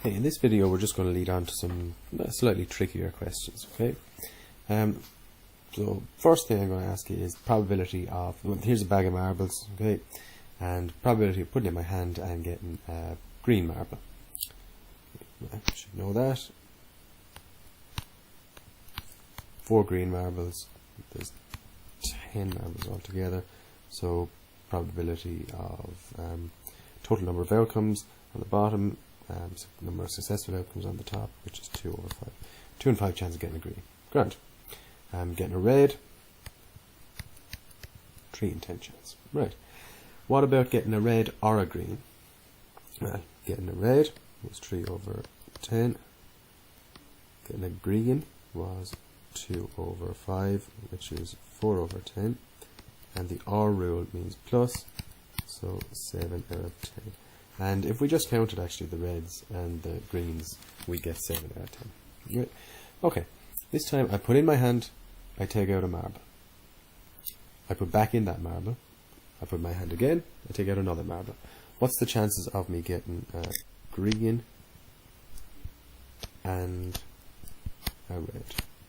Okay, in this video we're just going to lead on to some slightly trickier questions, okay? So first thing I'm going to ask you is probability of, well, here's a bag of marbles, okay? And probability of putting it in my hand and getting a green marble. I should know that. 4 green marbles, there's 10 marbles altogether, so probability of total number of outcomes on the bottom, number of successful outcomes on the top, which is 2 over 5. 2 in 5 chance of getting a green. Grand. Getting a red, 3 in 10 chance. Right. What about getting a red or a green? Well, getting a red was 3 over 10. Getting a green was 2 over 5, which is 4 over 10. And the OR rule means plus, so 7 out of 10. And if we just counted actually the reds and the greens, we get 7 out of 10. Right. Okay, this time I put in my hand, I take out a marble. I put back in that marble. I put my hand again, I take out another marble. What's the chances of me getting a green and a red?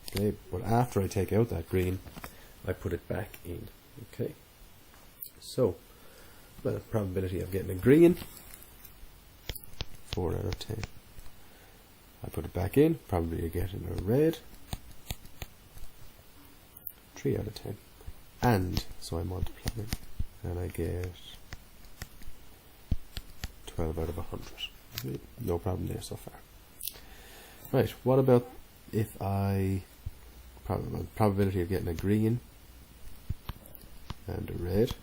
Okay, but after I take out that green, I put it back in. Okay, so the probability of getting a green, 4 out of 10. I put it back in, probability of getting a red, 3 out of 10. And so I multiply and I get 12 out of 100. Okay, no problem there so far. Right, what about if I probability of getting a green and a red?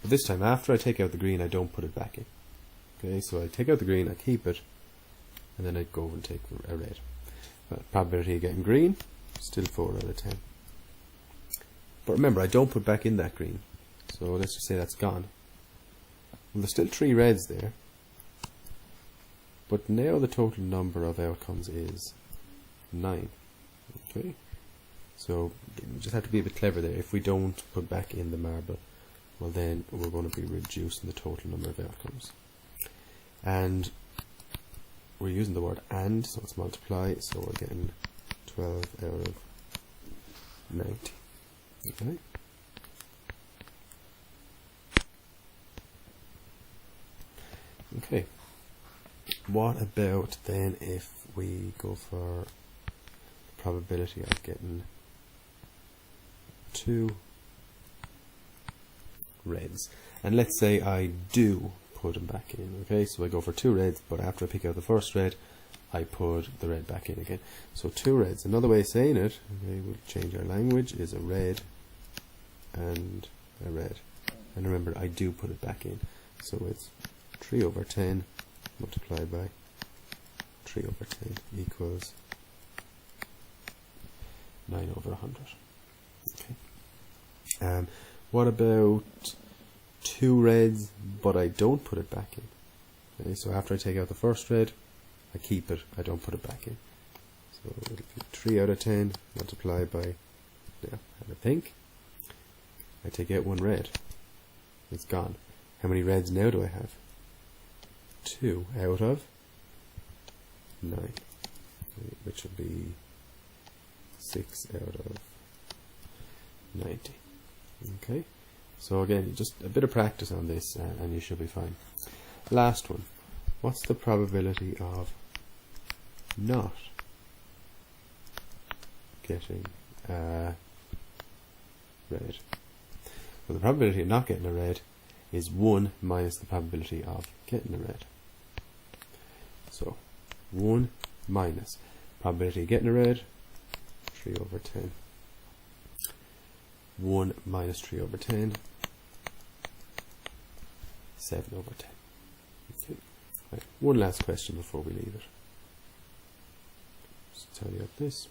But this time after I take out the green, I don't put it back in. Okay, so I take out the green, I keep it, and then I go over and take a red. Probability of getting green, still 4 out of 10. But remember, I don't put back in that green, so let's just say that's gone. Well, there's still 3 reds there, but now the total number of outcomes is 9. Okay, so you just have to be a bit clever there. If we don't put back in the marble, well then we're going to be reducing the total number of outcomes. And we're using the word and, so it's multiply, so we're getting 12 out of 90. Okay. Okay. What about then if we go for probability of getting 2 reds? And let's say I do put them back in. Okay, so I go for 2 reds, but after I pick out the first red, I put the red back in again. So 2 reds. Another way of saying it, okay, we'll change our language, is a red and a red. And remember, I do put it back in. So it's 3 over 10 multiplied by 3 over 10 equals 9 over 100. Okay. What about 2 reds, but I don't put it back in? Okay, so after I take out the first red, I keep it, I don't put it back in. So it'll be 3 out of 10 multiplied by, yeah, I have a pink. I take out 1 red. It's gone. How many reds now do I have? 2 out of 9, which will be 6 out of 90. Okay, so again, just a bit of practice on this and you should be fine. Last one. What's the probability of not getting a red? Well, the probability of not getting a red is 1 minus the probability of getting a red. So 1 minus probability of getting a red, 3 over 10. 1 minus 3 over 10, 7 over 10. Okay. Right. One last question before we leave it. Just tell you this.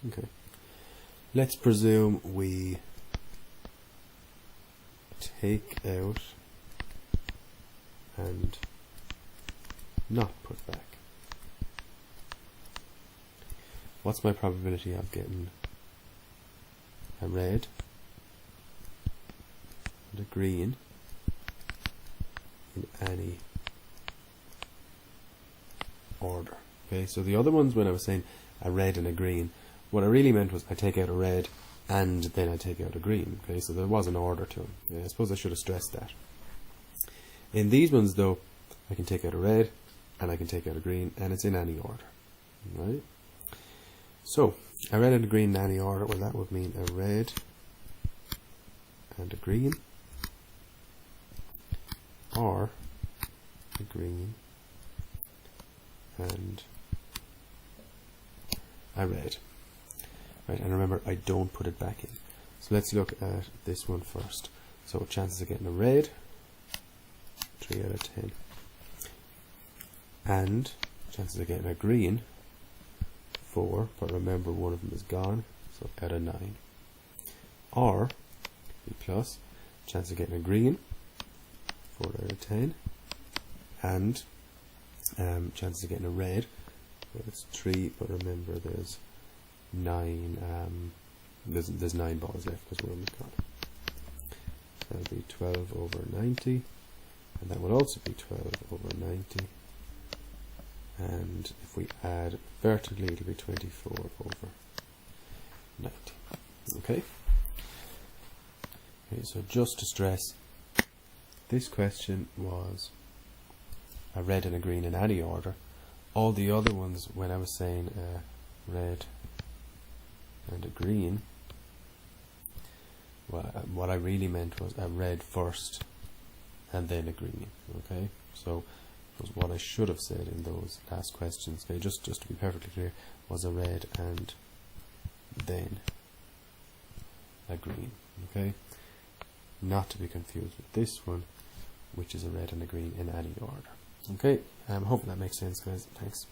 Okay. Let's presume we take out and not put back. What's my probability of getting a red and a green in any order? Okay, so the other ones, when I was saying a red and a green, what I really meant was I take out a red and then I take out a green. Okay, so there was an order to them. Yeah, I suppose I should have stressed that. In these ones though, I can take out a red and I can take out a green, and it's in any order. Right? So, a red and a green in any order, well, that would mean a red and a green, or a green and a red. Right, and remember, I don't put it back in. So let's look at this one first. So chances of getting a red, 3 out of 10. And chances of getting a green, 4, but remember one of them is gone, so out of 9. Or, B plus, chance of getting a green, 4 out of 10. And chances of getting a red, well, it's 3, but remember there's 9, there's 9 balls left because one of them's gone. So that'll be 12 over 90, and that will also be 12 over 90. And if we add vertically, it'll be 24 over 90. Okay? Okay, so just to stress, this question was a red and a green in any order. All the other ones, when I was saying red and a green, well, what I really meant was a red first and then a green. Okay? So was what I should have said in those last questions. Okay, just to be perfectly clear, was a red and then a green. Okay, not to be confused with this one, which is a red and a green in any order. Okay, hoping that makes sense, guys. Thanks.